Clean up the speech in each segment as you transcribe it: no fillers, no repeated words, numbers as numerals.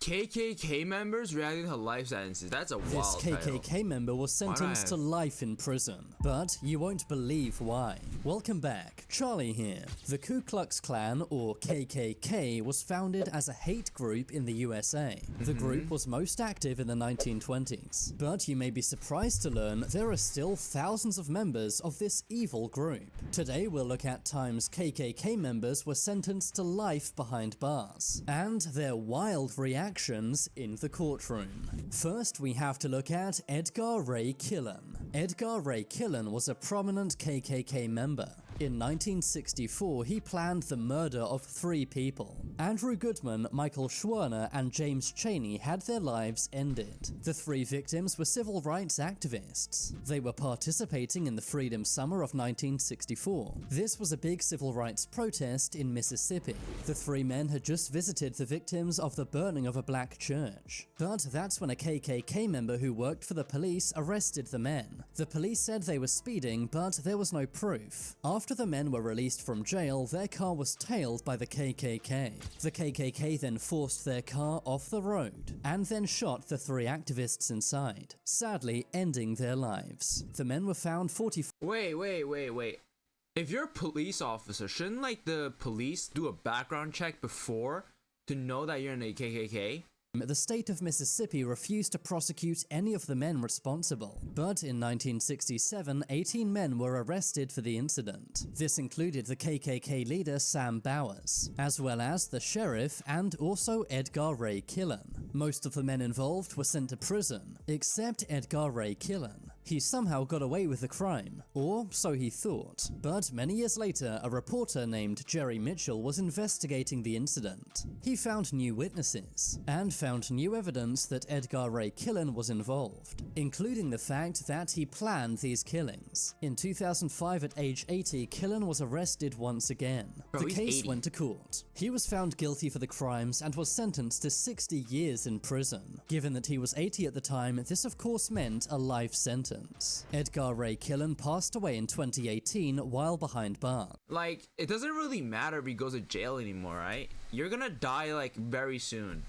KKK members reacting to life sentences. That's a wild This KKK title. member was sentenced to life in prison, but you won't believe why. Welcome back, Charlie here. The Ku Klux Klan, or KKK, was founded as a hate group in the USA. The group was most active in the 1920s, but you may be surprised to learn there are still thousands of members of this evil group. Today we'll look at times KKK members were sentenced to life behind bars, and their wild reactions in the courtroom. First, we have to look at Edgar Ray Killen. Edgar Ray Killen was a prominent KKK member. In 1964, he planned the murder of 3 people. Andrew Goodman, Michael Schwerner, and James Chaney had their lives ended. The 3 victims were civil rights activists. They were participating in the Freedom Summer of 1964. This was a big civil rights protest in Mississippi. The 3 men had just visited the victims of the burning of a black church. But that's when a KKK member who worked for the police arrested the men. The police said they were speeding, but there was no proof. After the men were released from jail, their car was tailed by the KKK. The KKK then forced their car off the road, and then shot the 3 activists inside, sadly ending their lives. The men were found 44. Wait. If you're a police officer, shouldn't like the police do a background check before to know that you're in the KKK? The state of Mississippi refused to prosecute any of the men responsible, but in 1967, 18 men were arrested for the incident. This included the KKK leader Sam Bowers, as well as the sheriff and also Edgar Ray Killen. Most of the men involved were sent to prison, except Edgar Ray Killen. He somehow got away with the crime, or so he thought. But many years later, a reporter named Jerry Mitchell was investigating the incident. He found new witnesses, and found new evidence that Edgar Ray Killen was involved, including the fact that he planned these killings. In 2005, at age 80, Killen was arrested once again. The case 80. went to court. He was found guilty for the crimes and was sentenced to 60 years in prison. Given that he was 80 at the time, this of course meant a life sentence. Edgar Ray Killen passed away in 2018 while behind bars. Like, it doesn't really matter if he goes to jail anymore, right? You're gonna die like very soon.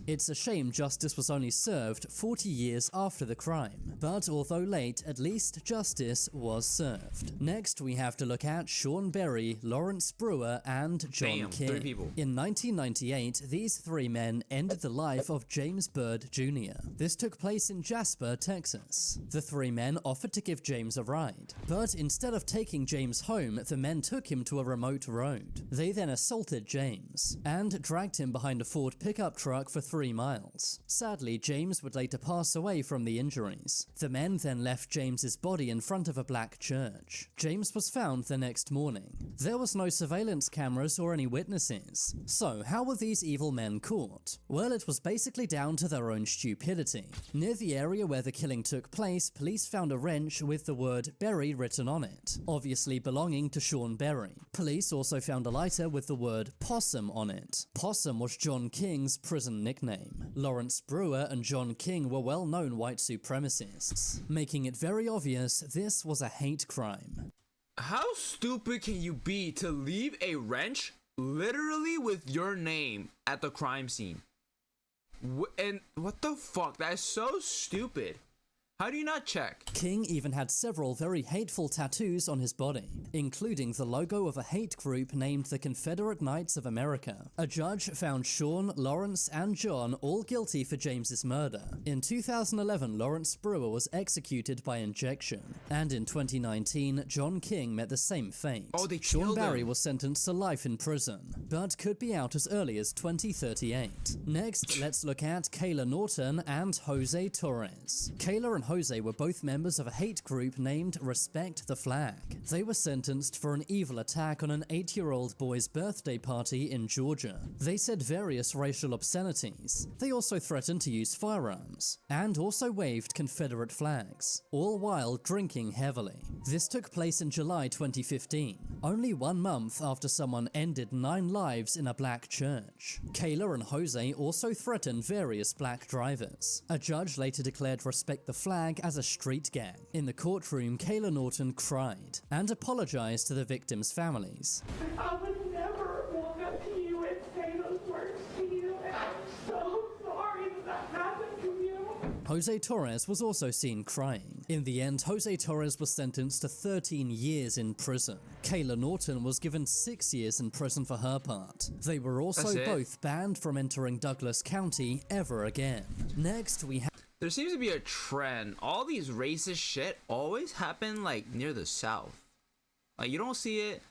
It's a shame justice was only served 40 years after the crime, but although late, at least justice was served. Next, we have to look at Sean Berry, Lawrence Brewer, and John King. 3 people. In 1998, these 3 men ended the life of James Byrd Jr. This took place in Jasper, Texas. The 3 men offered to give James a ride, but instead of taking James home, the men took him to a remote road. They then assaulted James and dragged him behind a Ford pickup truck for 3 miles. Sadly, James would later pass away from the injuries. The men then left James's body in front of a black church. James was found the next morning. There was no surveillance cameras or any witnesses. So, how were these evil men caught? Well, it was basically down to their own stupidity. Near the area where the killing took place, police found a wrench with the word Berry written on it, obviously belonging to Sean Berry. Police also found a lighter with the word Possum on it. Possum was John King's prison nickname. Lawrence Brewer and John King were well-known white supremacists, making it very obvious this was a hate crime. How stupid can you be to leave a wrench literally with your name at the crime scene? And what the fuck? That is so stupid. How do you not check? King even had several very hateful tattoos on his body, including the logo of a hate group named the Confederate Knights of America. A judge found Sean, Lawrence, and John all guilty for James's murder. In 2011, Lawrence Brewer was executed by injection, and in 2019, John King met the same fate. Oh, they Sean killed Berry him. was sentenced to life in prison, but could be out as early as 2038. Next, let's look at Kayla Norton and Jose Torres. Kayla and Jose were both members of a hate group named Respect the Flag. They were sentenced for an evil attack on an 8-year-old boy's birthday party in Georgia. They said various racial obscenities. They also threatened to use firearms, and also waved Confederate flags, all while drinking heavily. This took place in July 2015, only 1 month after someone ended 9 lives in a black church. Kayla and Jose also threatened various black drivers. A judge later declared Respect the Flag as a street gang. In the courtroom, Kayla Norton cried and apologized to the victims' families. I would never walk up to you and say those words to you, and I'm so Jose Torres was also seen crying. In the end, Jose Torres was sentenced to 13 years in prison. Kayla Norton was given 6 years in prison for her part. They were also both banned from entering Douglas County ever again. Next, we have... There seems to be a trend. All these racist shit always happen like near the South. Like you don't see it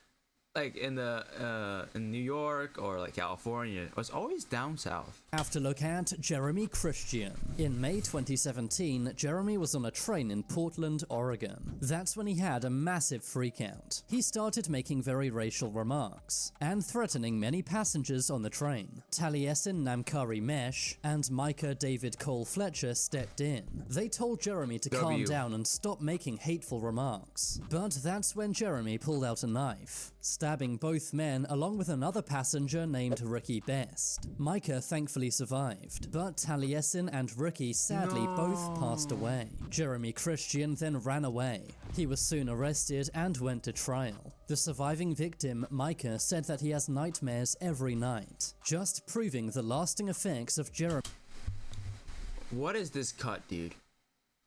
like in New York or like California. It's always down south. Have to look at Jeremy Christian. In May 2017, Jeremy was on a train in Portland, Oregon. That's when he had a massive freakout. He started making very racial remarks and threatening many passengers on the train. Taliesin Namkari Mesh and Micah David Cole Fletcher stepped in. They told Jeremy to calm down and stop making hateful remarks. But that's when Jeremy pulled out a knife, stabbing both men along with another passenger named Ricky Best. Micah thankfully survived, but Taliesin and Ricky sadly both passed away. Jeremy Christian then ran away. He was soon arrested and went to trial. The surviving victim, Micah, said that he has nightmares every night, just proving the lasting effects of Jeremy. What is this cut, dude?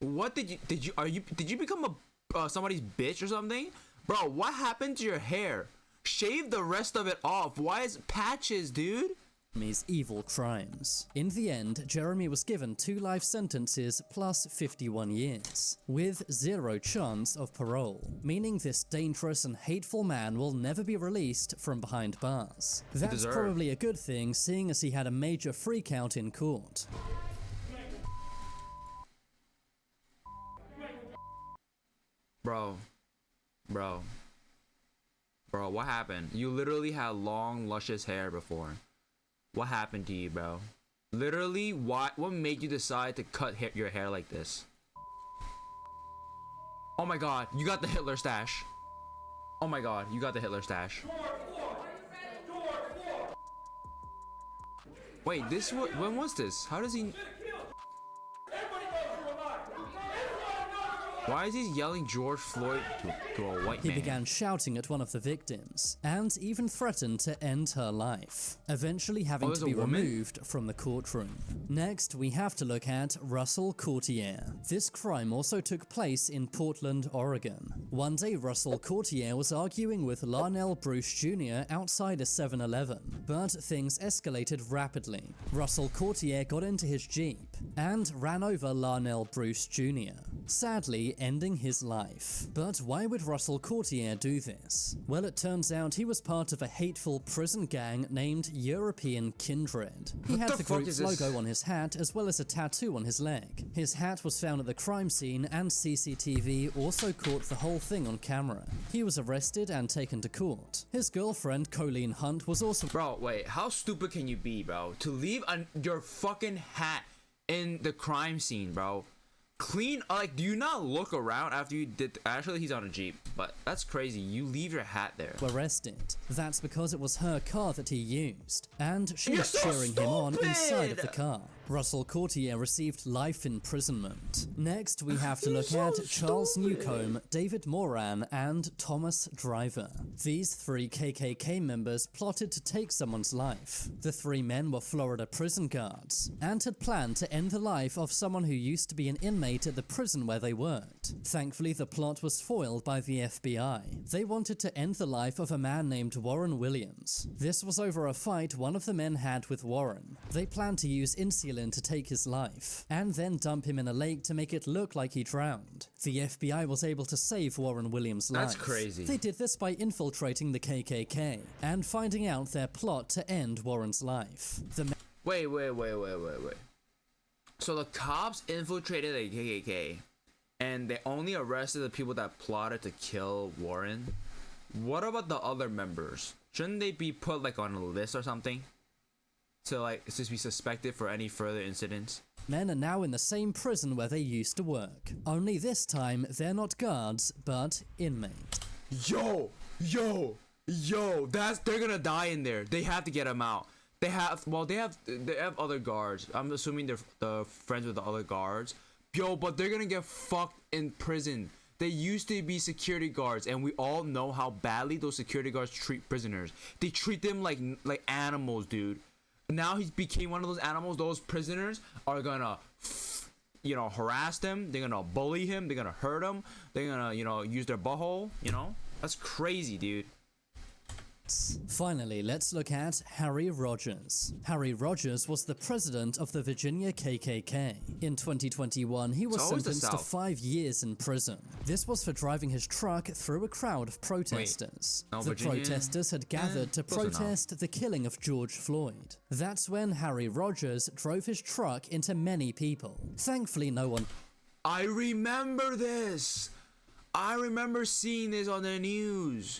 What did you become a somebody's bitch or something? Bro, what happened to your hair? Shave the rest of it off. Why is patches, dude? Jeremy's evil crimes. In the end, Jeremy was given 2 life sentences plus 51 years, with 0 chance of parole, meaning this dangerous and hateful man will never be released from behind bars. That's probably a good thing, seeing as he had a major freakout in court. Bro, what happened? You literally had long, luscious hair before. What happened to you, bro? Literally, what made you decide to cut your hair like this? Oh my god, you got the Hitler stash. Oh my god, you got the Hitler stash. Wait, when was this? How does he... Why is he yelling George Floyd to a white man? He began shouting at one of the victims and even threatened to end her life, eventually having to be removed from the courtroom. Next, we have to look at Russell Courtier. This crime also took place in Portland, Oregon. One day, Russell Courtier was arguing with Larnell Bruce Jr. outside a 7-Eleven, but things escalated rapidly. Russell Courtier got into his Jeep and ran over Larnell Bruce Jr., sadly ending his life. But why would Russell Courtier do this? Well, it turns out he was part of a hateful prison gang named European Kindred. He had the group's logo on his hat as well as a tattoo on his leg. His hat was found at the crime scene and CCTV also caught the whole thing on camera. He was arrested and taken to court. His girlfriend, Colleen Hunt, was also— Bro, wait, how stupid can you be, bro? To leave your fucking hat in the crime scene, bro. Clean, like, do you not look around after you did? Actually, he's on a Jeep, but that's crazy. You leave your hat there. Arrested. That's because it was her car that he used, and she was cheering him on inside of the car. Russell Courtier received life imprisonment. Next, we have to look at Charles Newcomb, David Moran, and Thomas Driver. These 3 KKK members plotted to take someone's life. The 3 men were Florida prison guards and had planned to end the life of someone who used to be an inmate at the prison where they worked. Thankfully, the plot was foiled by the FBI. They wanted to end the life of a man named Warren Williams. This was over a fight one of the men had with Warren. They planned to use insulin to take his life, and then dump him in a lake to make it look like he drowned. The FBI was able to save Warren Williams' life. That's crazy. They did this by infiltrating the KKK and finding out their plot to end Warren's life. Wait. So the cops infiltrated the KKK, and they only arrested the people that plotted to kill Warren? What about the other members? Shouldn't they be put like on a list or something? To like just be suspected for any further incidents? Men are now in the same prison where they used to work. Only this time, they're not guards, but inmates. Yo, they're gonna die in there. They have to get them out. They have other guards. I'm assuming they're the friends with the other guards. Yo, but they're gonna get fucked in prison. They used to be security guards, and we all know how badly those security guards treat prisoners. They treat them like animals, dude. Now he became one of those animals. Those prisoners are gonna, harass him. They're gonna bully him. They're gonna hurt him. They're gonna use their butthole. That's crazy, dude. Finally, let's look at Harry Rogers. Harry Rogers was the president of the Virginia KKK. In 2021, he was sentenced to 5 years in prison. This was for driving his truck through a crowd of protesters. The protesters had gathered to protest the killing of George Floyd. That's when Harry Rogers drove his truck into many people. Thankfully, no one... I remember this! I remember seeing this on the news.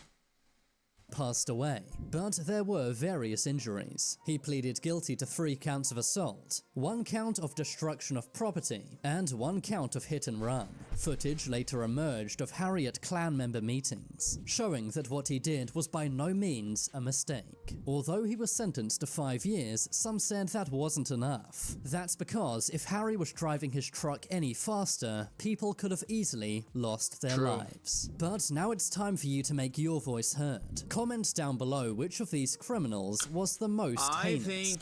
Passed away, but there were various injuries. He pleaded guilty to 3 counts of assault, 1 count of destruction of property, and 1 count of hit and run. Footage later emerged of Harry at Klan member meetings, showing that what he did was by no means a mistake. Although he was sentenced to 5 years, some said that wasn't enough. That's because if Harry was driving his truck any faster, people could have easily lost their lives. But now it's time for you to make your voice heard. Comment down below which of these criminals was the most heinous. I think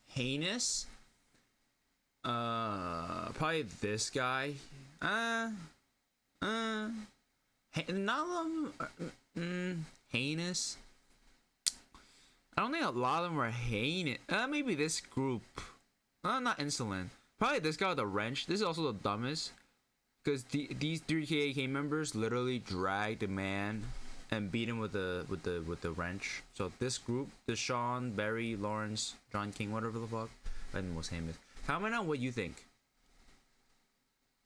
heinous? Probably this guy. None of them heinous. I don't think a lot of them were heinous. Maybe this group. Not insolent. Probably this guy with the wrench. This is also the dumbest. Because these 3 KKK members literally dragged a man and beat him with the wrench. So this group, Deshaun, Barry, Lawrence, John King, whatever the fuck, I think was heinous. Comment on what you think.